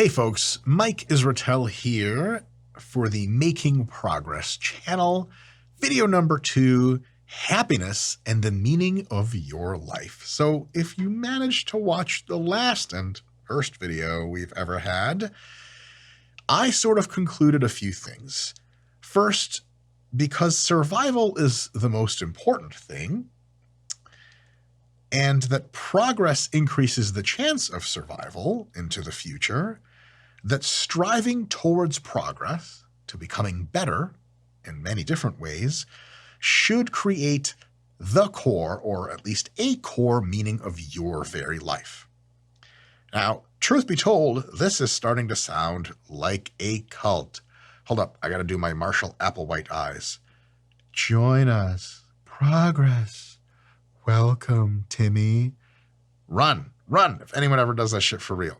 Hey folks, Mike Israetel here for the Making Progress channel, video number 2, Happiness and the Meaning of Your Life. So if you managed to watch the last and first video we've ever had, I sort of concluded a few things. First, because survival is the most important thing, and that progress increases the chance of survival into the future, that striving towards progress, to becoming better in many different ways, should create the core, or at least a core meaning of your very life. Now, truth be told, this is starting to sound like a cult. Hold up, I gotta do my Marshall Applewhite eyes. Join us. Progress. Welcome, Timmy. Run, if anyone ever does that shit for real.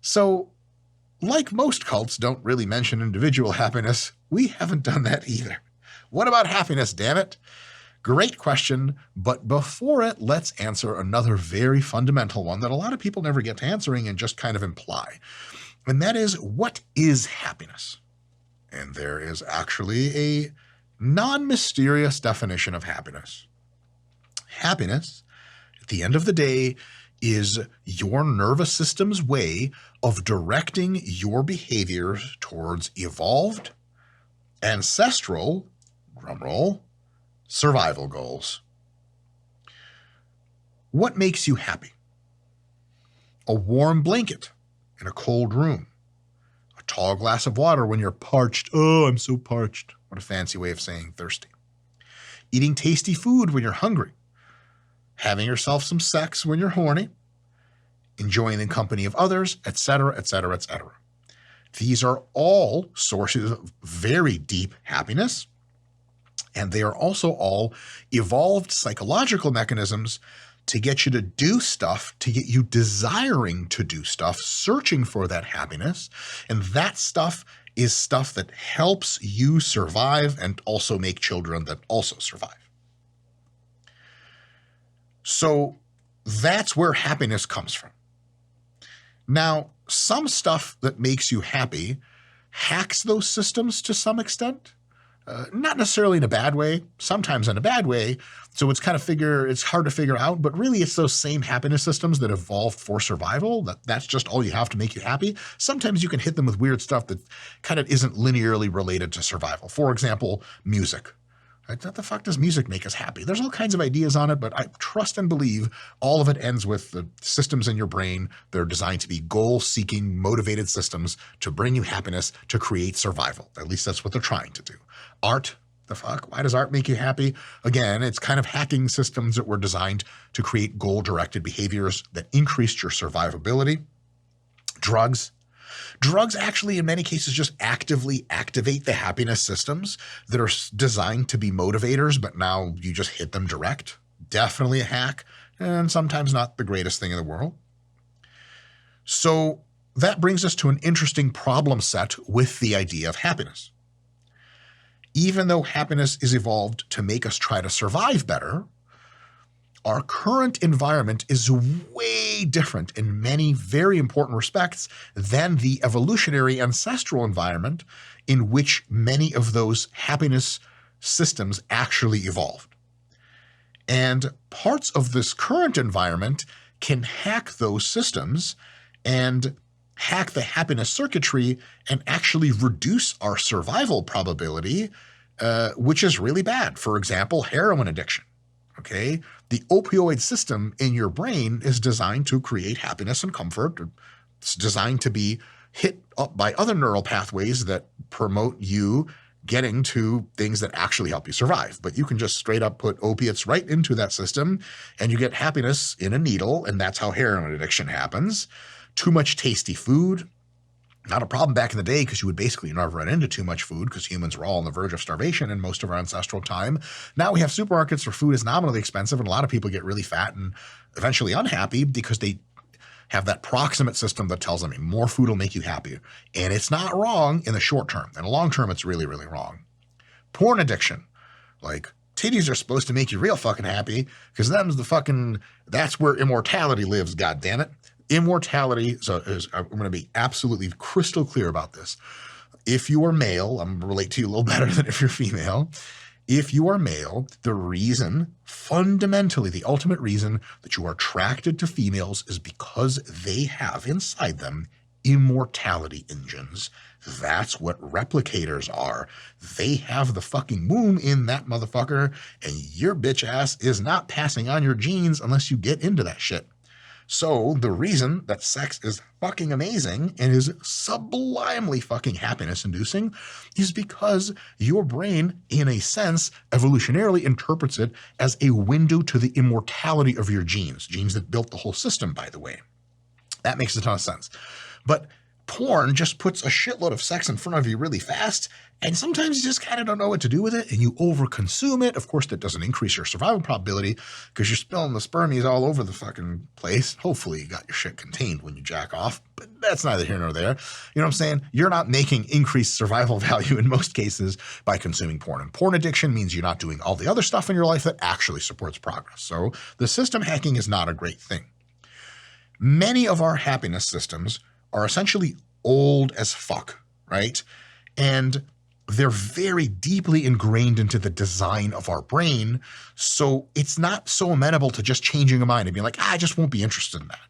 So, like most cults don't really mention individual happiness, we haven't done that either. What about happiness, damn it? Great question, but before it, let's answer another very fundamental one that a lot of people never get to answering and just kind of imply. And that is, what is happiness? And there is actually a non-mysterious definition of happiness. Happiness, at the end of the day, is your nervous system's way of directing your behaviors towards evolved, ancestral, drumroll, survival goals. What makes you happy? A warm blanket in a cold room. A tall glass of water when you're parched. Oh, I'm so parched. What a fancy way of saying thirsty. Eating tasty food when you're hungry. Having yourself some sex when you're horny, enjoying the company of others, etc., etc., etc. These are all sources of very deep happiness, and they are also all evolved psychological mechanisms to get you to do stuff, to get you desiring to do stuff, searching for that happiness, and that stuff is stuff that helps you survive and also make children that also survive. So that's where happiness comes from. Now, some stuff that makes you happy hacks those systems to some extent, not necessarily in a bad way, sometimes in a bad way. So it's hard to figure out, but really it's those same happiness systems that evolved for survival. That's just all you have to make you happy. Sometimes you can hit them with weird stuff that kind of isn't linearly related to survival. For example, music. What the fuck does music make us happy? There's all kinds of ideas on it, but I trust and believe all of it ends with the systems in your brain. They're designed to be goal-seeking, motivated systems to bring you happiness, to create survival. At least that's what they're trying to do. Art, the fuck? Why does art make you happy? Again, it's kind of hacking systems that were designed to create goal-directed behaviors that increased your survivability. Drugs. Drugs actually, in many cases, just actively activate the happiness systems that are designed to be motivators, but now you just hit them direct. Definitely a hack, and sometimes not the greatest thing in the world. So that brings us to an interesting problem set with the idea of happiness. Even though happiness is evolved to make us try to survive better, our current environment is way different in many very important respects than the evolutionary ancestral environment in which many of those happiness systems actually evolved. And parts of this current environment can hack those systems and hack the happiness circuitry and actually reduce our survival probability, which is really bad. For example, heroin addiction. Okay, the opioid system in your brain is designed to create happiness and comfort. It's designed to be hit up by other neural pathways that promote you getting to things that actually help you survive. But you can just straight up put opiates right into that system and you get happiness in a needle, and that's how heroin addiction happens. Too much tasty food. Not a problem back in the day because you would basically never run into too much food because humans were all on the verge of starvation in most of our ancestral time. Now we have supermarkets where food is nominally expensive, and a lot of people get really fat and eventually unhappy because they have that proximate system that tells them more food will make you happier. And it's not wrong in the short term. In the long term, it's really, really wrong. Porn addiction. Like, titties are supposed to make you real fucking happy because that's where immortality lives, goddammit. Immortality I'm going to be absolutely crystal clear about this. If you are male, I'm going to relate to you a little better than if you're female. If you are male, the reason, fundamentally, the ultimate reason that you are attracted to females is because they have inside them immortality engines. That's what replicators are. They have the fucking womb in that motherfucker, and your bitch ass is not passing on your genes unless you get into that shit. So the reason that sex is fucking amazing and is sublimely fucking happiness inducing is because your brain, in a sense, evolutionarily interprets it as a window to the immortality of your genes that built the whole system, by the way. That makes a ton of sense. But porn just puts a shitload of sex in front of you really fast, and sometimes you just kind of don't know what to do with it, and you overconsume it. Of course, that doesn't increase your survival probability because you're spilling the spermies all over the fucking place. Hopefully you got your shit contained when you jack off, but that's neither here nor there. You know what I'm saying? You're not making increased survival value in most cases by consuming porn. And porn addiction means you're not doing all the other stuff in your life that actually supports progress. So the system hacking is not a great thing. Many of our happiness systems are essentially old as fuck, right? And they're very deeply ingrained into the design of our brain. So it's not so amenable to just changing a mind and being like, I just won't be interested in that,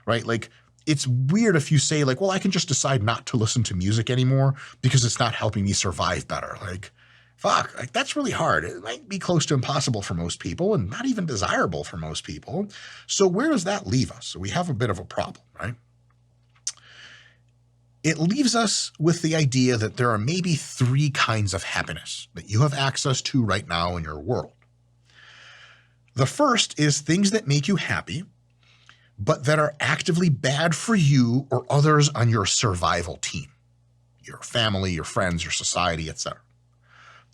right? Like, it's weird if you say like, well, I can just decide not to listen to music anymore because it's not helping me survive better. Like, fuck, like that's really hard. It might be close to impossible for most people and not even desirable for most people. So where does that leave us? So we have a bit of a problem, right? It leaves us with the idea that there are maybe three kinds of happiness that you have access to right now in your world. The first is things that make you happy, but that are actively bad for you or others on your survival team, your family, your friends, your society, etc.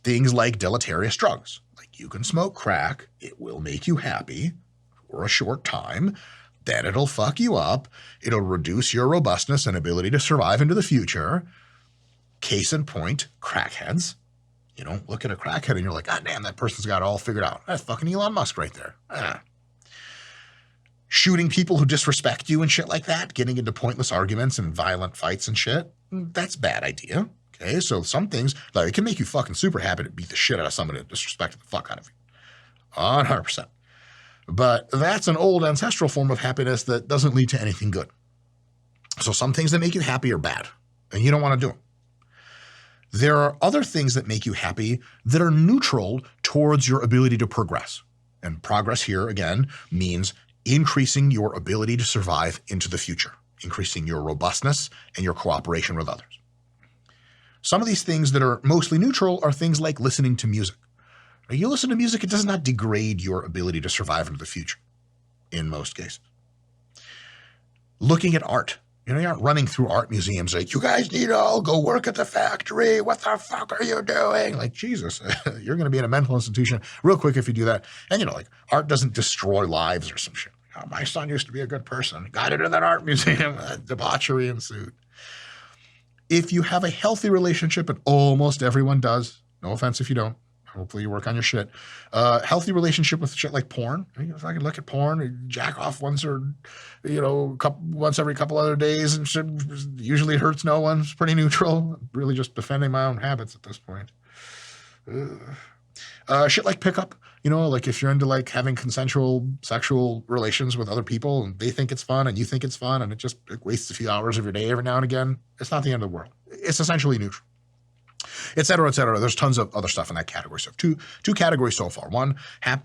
Things like deleterious drugs, like you can smoke crack, it will make you happy for a short time, then it'll fuck you up. It'll reduce your robustness and ability to survive into the future. Case in point, crackheads. You know, look at a crackhead and you're like, God damn, that person's got it all figured out. That's fucking Elon Musk right there. Shooting people who disrespect you and shit like that, getting into pointless arguments and violent fights and shit, that's a bad idea. Okay, so some things, like it can make you fucking super happy to beat the shit out of somebody that disrespected the fuck out of you. 100%. But that's an old ancestral form of happiness that doesn't lead to anything good. So some things that make you happy are bad, and you don't want to do them. There are other things that make you happy that are neutral towards your ability to progress. And progress here, again, means increasing your ability to survive into the future, increasing your robustness and your cooperation with others. Some of these things that are mostly neutral are things like listening to music. You listen to music, it does not degrade your ability to survive into the future, in most cases. Looking at art. You know, you aren't running through art museums like, you guys need to all go work at the factory. What the fuck are you doing? Like, Jesus, you're going to be in a mental institution real quick if you do that. And, you know, like, art doesn't destroy lives or some shit. Oh, my son used to be a good person. Got into that art museum. Debauchery ensued. If you have a healthy relationship, and almost everyone does, no offense if you don't, hopefully you work on your shit. Healthy relationship with shit like porn. If I can look at porn and jack off once or, you know, once every couple other days and shit, usually it hurts no one. It's pretty neutral. I'm really just defending my own habits at this point. Shit like pickup. You know, like if you're into like having consensual sexual relations with other people and they think it's fun and you think it's fun and it wastes a few hours of your day every now and again, it's not the end of the world. It's essentially neutral. Et cetera, et cetera. There's tons of other stuff in that category. So two categories so far. One,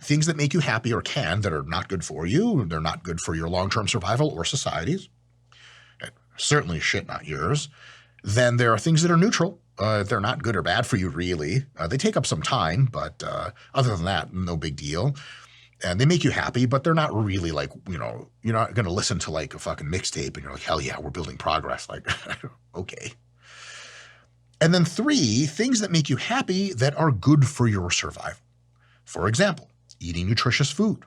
things that make you happy or that are not good for you. They're not good for your long-term survival or societies. Certainly shit, not yours. Then there are things that are neutral. They're not good or bad for you, really. They take up some time, but other than that, no big deal. And they make you happy, but they're not really like, you know, you're not going to listen to like a fucking mixtape and you're like, hell yeah, we're building progress. Like, okay. And then 3, things that make you happy that are good for your survival. For example, eating nutritious food,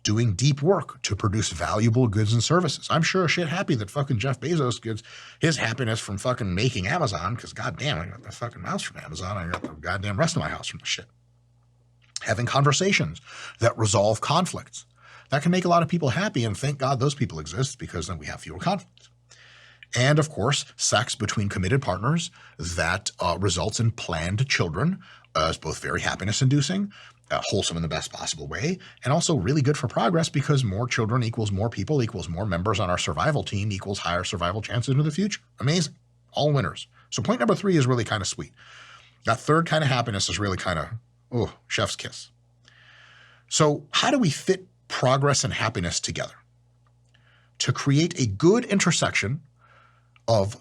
doing deep work to produce valuable goods and services. I'm sure shit happy that fucking Jeff Bezos gets his happiness from fucking making Amazon because goddamn, I got the fucking mouse from Amazon. I got the goddamn rest of my house from the shit. Having conversations that resolve conflicts. That can make a lot of people happy, and thank God those people exist, because then we have fewer conflicts. And of course, sex between committed partners that results in planned children is both very happiness-inducing, wholesome in the best possible way, and also really good for progress, because more children equals more people equals more members on our survival team equals higher survival chances into the future. Amazing. All winners. So point number 3 is really kind of sweet. That third kind of happiness is really kind of, chef's kiss. So how do we fit progress and happiness together? To create a good intersection of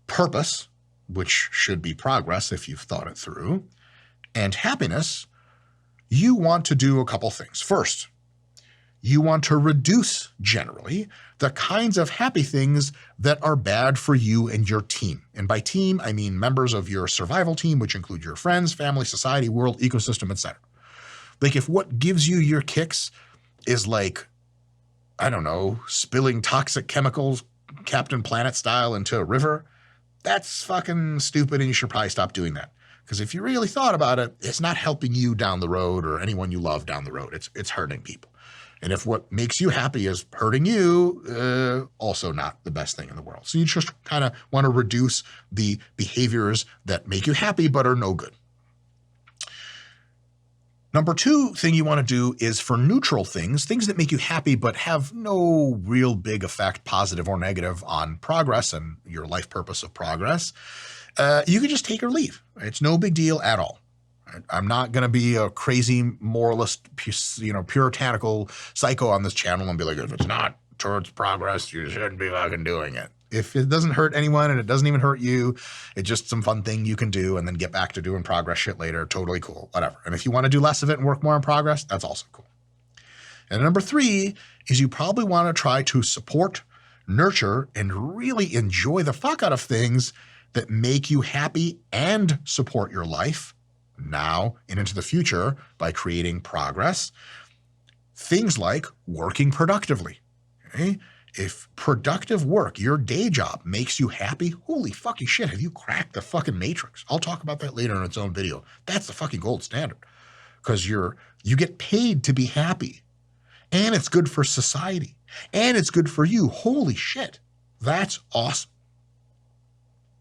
purpose, which should be progress if you've thought it through, and happiness, you want to do a couple things. First, you want to reduce, generally, the kinds of happy things that are bad for you and your team. And by team, I mean members of your survival team, which include your friends, family, society, world, ecosystem, etc. Like if what gives you your kicks is like, I don't know, spilling toxic chemicals, Captain Planet style, into a river, that's fucking stupid, and you should probably stop doing that. Because if you really thought about it, it's not helping you down the road or anyone you love down the road. It's hurting people. And if what makes you happy is hurting you, also not the best thing in the world. So you just kind of want to reduce the behaviors that make you happy but are no good. Number 2 thing you want to do is for neutral things, things that make you happy but have no real big effect, positive or negative, on progress and your life purpose of progress. You can just take or leave. It's no big deal at all. I'm not going to be a crazy moralist, puritanical psycho on this channel and be like, if it's not towards progress, you shouldn't be fucking doing it. If it doesn't hurt anyone and it doesn't even hurt you, it's just some fun thing you can do and then get back to doing progress shit later. Totally cool, whatever. And if you want to do less of it and work more on progress, that's also cool. And number 3 is you probably want to try to support, nurture, and really enjoy the fuck out of things that make you happy and support your life now and into the future by creating progress. Things like working productively. Okay? If productive work, your day job, makes you happy, holy fucking shit, have you cracked the fucking matrix? I'll talk about that later in its own video. That's the fucking gold standard, because you get paid to be happy, and it's good for society, and it's good for you. Holy shit, that's awesome.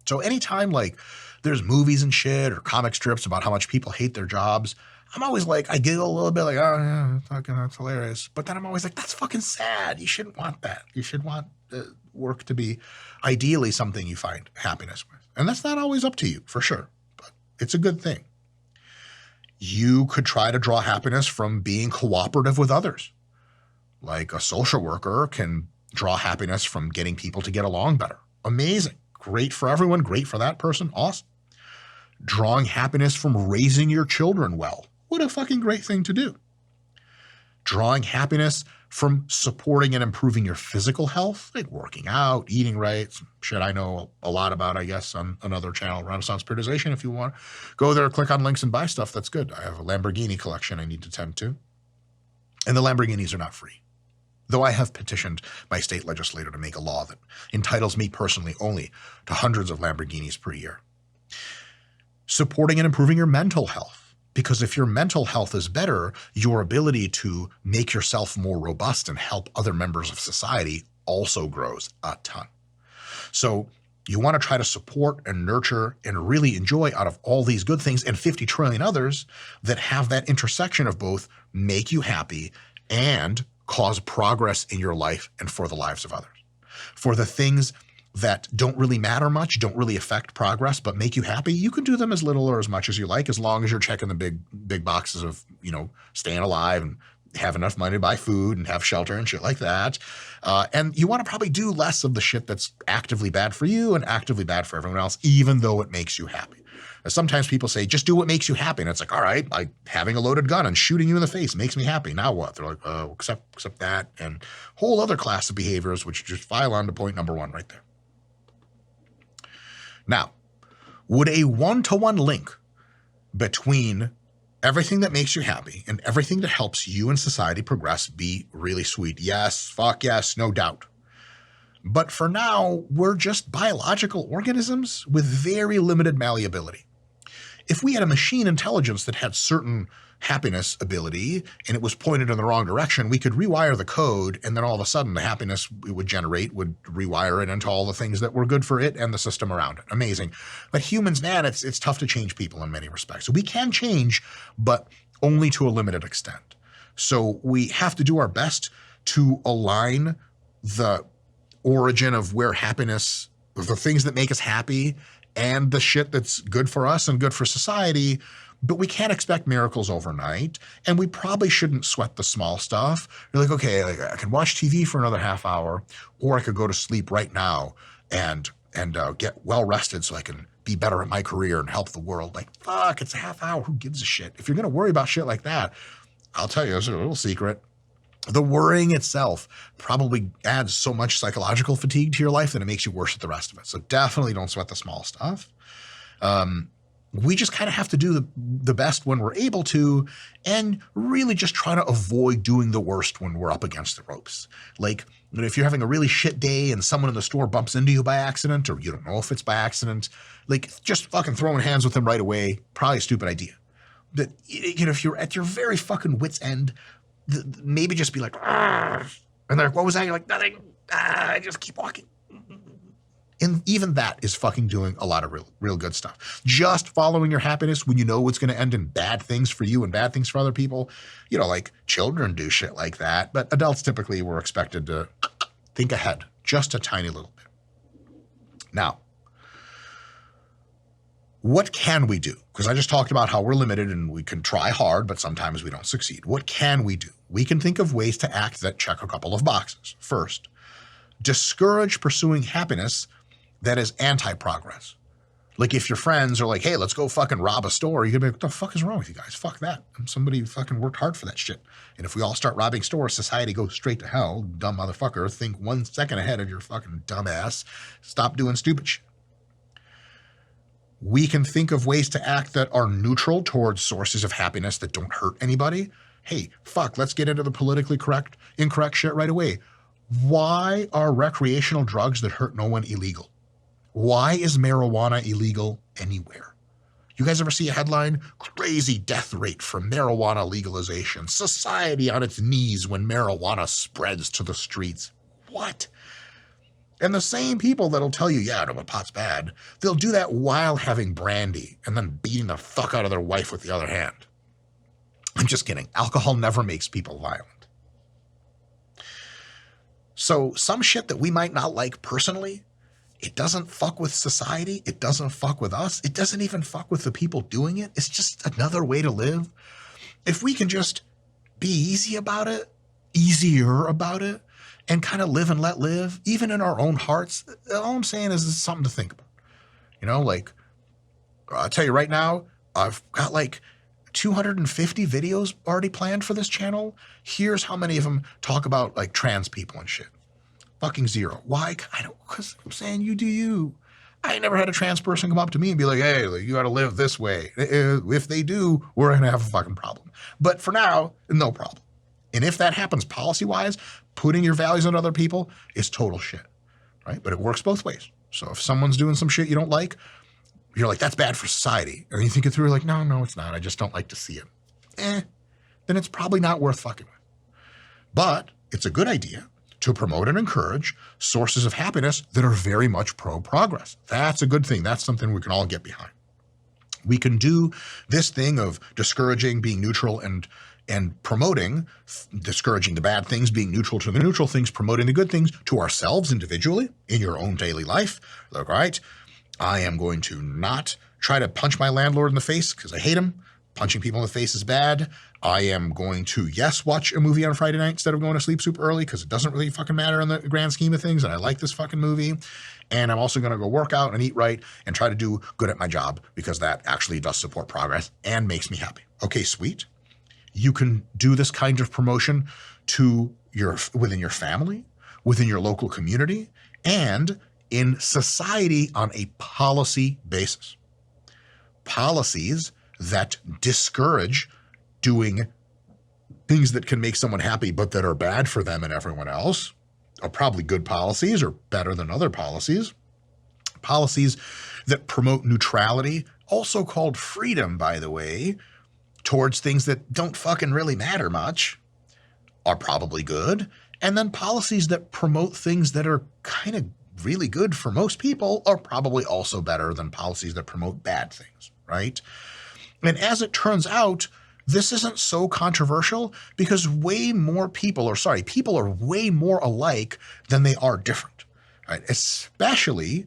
So anytime like there's movies and shit or comic strips about how much people hate their jobs, I'm always like, I giggle a little bit like, oh yeah, fucking that's hilarious. But then I'm always like, that's fucking sad. You shouldn't want that. You should want work to be ideally something you find happiness with. And that's not always up to you, for sure, but it's a good thing. You could try to draw happiness from being cooperative with others. Like a social worker can draw happiness from getting people to get along better. Amazing. Great for everyone. Great for that person. Awesome. Drawing happiness from raising your children well. What a fucking great thing to do. Drawing happiness from supporting and improving your physical health, like working out, eating right, some shit I know a lot about, I guess, on another channel, Renaissance Periodization. If you want, go there, click on links and buy stuff. That's good. I have a Lamborghini collection I need to tend to. And the Lamborghinis are not free. Though I have petitioned my state legislator to make a law that entitles me personally only to hundreds of Lamborghinis per year. Supporting and improving your mental health. Because if your mental health is better, your ability to make yourself more robust and help other members of society also grows a ton. So you want to try to support and nurture and really enjoy out of all these good things and 50 trillion others that have that intersection of both make you happy and cause progress in your life and for the lives of others. For the things that don't really matter much, don't really affect progress, but make you happy, you can do them as little or as much as you like, as long as you're checking the big boxes of, staying alive and have enough money to buy food and have shelter and shit like that. And you want to probably do less of the shit that's actively bad for you and actively bad for everyone else, even though it makes you happy. Sometimes people say, just do what makes you happy. And it's like, all right, like having a loaded gun and shooting you in the face makes me happy. Now what? They're like, except that, and whole other class of behaviors, which just file on to point number 1 right there. Now, would a one-to-one link between everything that makes you happy and everything that helps you and society progress be really sweet? Yes, fuck yes, no doubt. But for now, we're just biological organisms with very limited malleability. if we had a machine intelligence that had certain happiness ability and it was pointed in the wrong direction, we could rewire the code, and then all of a sudden the happiness it would generate would rewire it into all the things that were good for it and the system around it. Amazing. But humans, man, it's tough to change people in many respects. So we can change, but only to a limited extent. So we have to do our best to align the origin of where happiness, the things that make us happy, and the shit that's good for us and good for society. But we can't expect miracles overnight, and we probably shouldn't sweat the small stuff. You're like, okay, like I can watch TV for another half hour, or I could go to sleep right now and get well rested so I can be better at my career and help the world. Like, fuck, it's a half hour. Who gives a shit? If you're going to worry about shit like that, I'll tell you, there's a little secret. The worrying itself probably adds so much psychological fatigue to your life that it makes you worse at the rest of it. So definitely don't sweat the small stuff. We just kind of have to do the best when we're able to, and really just try to avoid doing the worst when we're up against the ropes. Like, if you're having a really shit day and someone in the store bumps into you by accident, or you don't know if it's by accident, like just fucking throwing hands with them right away, probably a stupid idea. But, if you're at your very fucking wit's end, maybe just be like, "Argh." And they're like, what was that? You're like, nothing. I just keep walking. And even that is fucking doing a lot of real good stuff. Just following your happiness when you know it's going to end in bad things for you and bad things for other people. Like children do shit like that, but adults typically were expected to think ahead just a tiny little bit. Now, what can we do? Because I just talked about how we're limited and we can try hard, but sometimes we don't succeed. What can we do? We can think of ways to act that check a couple of boxes. First, discourage pursuing happiness that is anti-progress. Like if your friends are like, hey, let's go fucking rob a store, you're gonna be like, what the fuck is wrong with you guys? Fuck that. Somebody fucking worked hard for that shit. And if we all start robbing stores, society goes straight to hell. Dumb motherfucker, think 1 second ahead of your fucking dumb ass. Stop doing stupid shit. We can think of ways to act that are neutral towards sources of happiness that don't hurt anybody. Hey, fuck, let's get into the politically incorrect shit right away. Why are recreational drugs that hurt no one illegal? Why is marijuana illegal anywhere? You guys ever see a headline? Crazy death rate from marijuana legalization. Society on its knees when marijuana spreads to the streets. What? And the same people that'll tell you, yeah, no, but pot's bad, they'll do that while having brandy and then beating the fuck out of their wife with the other hand. I'm just kidding. Alcohol never makes people violent. So some shit that we might not like personally, it doesn't fuck with society. It doesn't fuck with us. It doesn't even fuck with the people doing it. It's just another way to live. If we can just be easier about it, and kind of live and let live, even in our own hearts, all I'm saying is it's something to think about. Like, I'll tell you right now, I've got like 250 videos already planned for this channel. Here's how many of them talk about like trans people and shit. Fucking zero. Why? Because I'm saying you do you. I ain't never had a trans person come up to me and be like, hey, you got to live this way. If they do, we're going to have a fucking problem. But for now, no problem. And if that happens policy-wise, putting your values on other people is total shit, right? But it works both ways. So if someone's doing some shit you don't like, you're like, that's bad for society. And you think it through, you're like, no, it's not. I just don't like to see it. Then it's probably not worth fucking with. But it's a good idea to promote and encourage sources of happiness that are very much pro-progress. That's a good thing. That's something we can all get behind. We can do this thing of discouraging, being neutral, and promoting, discouraging the bad things, being neutral to the neutral things, promoting the good things to ourselves individually in your own daily life. Like, all right, I am going to not try to punch my landlord in the face because I hate him. Punching people in the face is bad. I am going to, yes, watch a movie on Friday night instead of going to sleep super early because it doesn't really fucking matter in the grand scheme of things, and I like this fucking movie. And I'm also going to go work out and eat right and try to do good at my job because that actually does support progress and makes me happy. Okay, sweet. You can do this kind of promotion within your family, within your local community, and in society on a policy basis. Policies that discourage doing things that can make someone happy but that are bad for them and everyone else are probably good policies or better than other policies. Policies that promote neutrality also called freedom, by the way, towards things that don't fucking really matter much, are probably good. And then policies that promote things that are kind of really good for most people are probably also better than policies that promote bad things, right? And as it turns out, this isn't so controversial because people are way more alike than they are different, right? Especially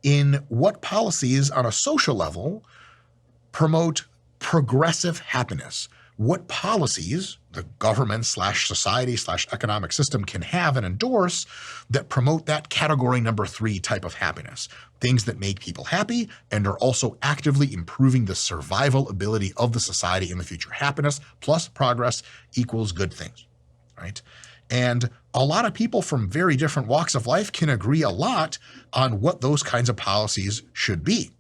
in what policies on a social level promote progressive happiness. What policies the government / society / economic system can have and endorse that promote that category number 3 type of happiness. Things that make people happy and are also actively improving the survival ability of the society in the future. Happiness plus progress equals good things, right? And a lot of people from very different walks of life can agree a lot on what those kinds of policies should be.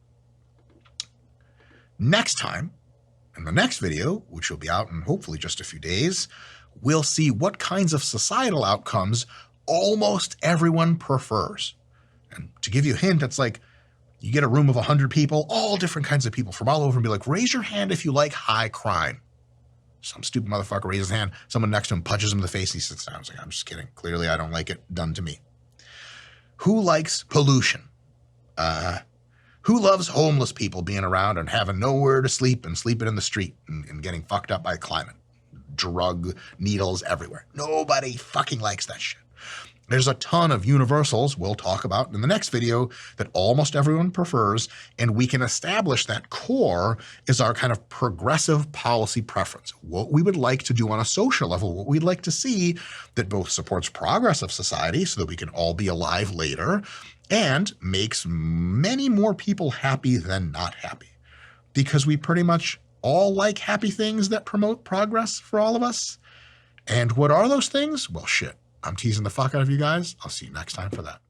Next time, in the next video, which will be out in hopefully just a few days, we'll see what kinds of societal outcomes almost everyone prefers. And to give you a hint, it's like you get a room of 100 people, all different kinds of people from all over, and be like, raise your hand if you like high crime. Some stupid motherfucker raises his hand, someone next to him punches him in the face, he sits down. I was like, I'm just kidding. Clearly I don't like it done to me. Who likes pollution? Who loves homeless people being around and having nowhere to sleep and sleeping in the street and getting fucked up by climate? Drug needles everywhere. Nobody fucking likes that shit. There's a ton of universals we'll talk about in the next video that almost everyone prefers, and we can establish that core is our kind of progressive policy preference. What we would like to do on a social level, what we'd like to see that both supports progress of society so that we can all be alive later, and makes many more people happy than not happy. Because we pretty much all like happy things that promote progress for all of us. And what are those things? Well, shit. I'm teasing the fuck out of you guys. I'll see you next time for that.